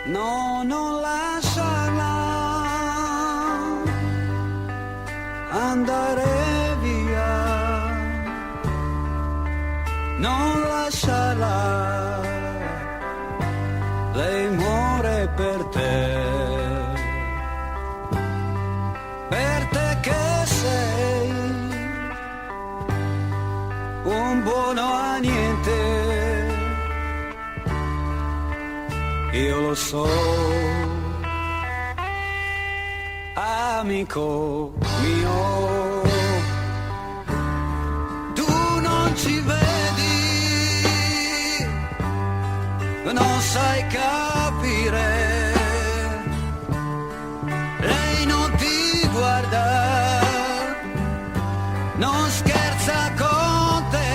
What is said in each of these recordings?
No, non lasciarla andare via, non lasciarla, lei muore per te che sei un buono a niente. Io lo so, amico mio, tu non ci vedi, non sai capire, lei non ti guarda, non scherza con te,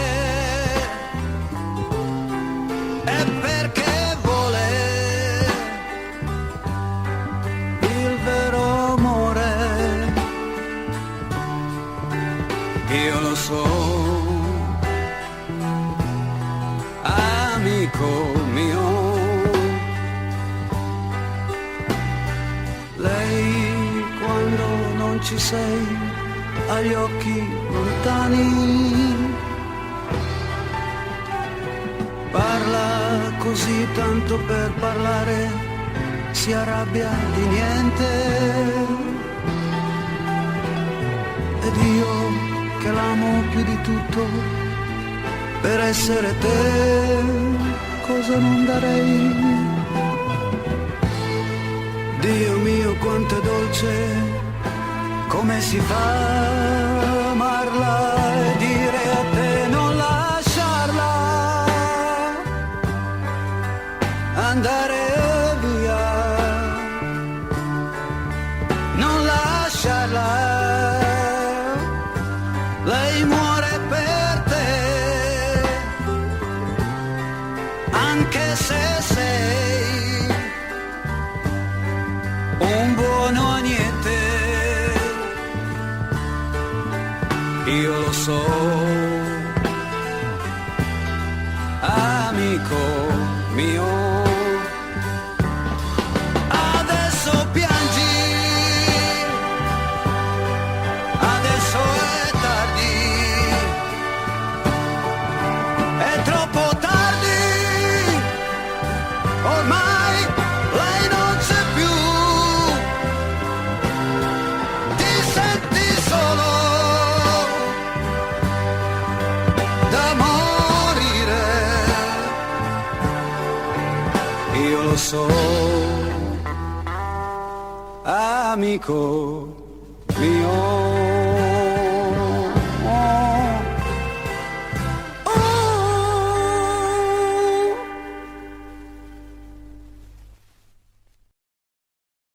è perché io lo so, amico mio, lei quando non ci sei ha gli occhi lontani, parla così tanto per parlare, si arrabbia di niente, ed io che l'amo più di tutto, per essere te, cosa non darei? Dio mio quanto è dolce, come si fa a amarla e dire a te non lasciarla andare via, non lasciarla. Lei muore per te, anche se sei un buono a niente. Io lo so, amico mio. Adesso piangi, adesso è troppo tardi, ormai lei non c'è più, ti senti solo da morire, io lo so, amico mio.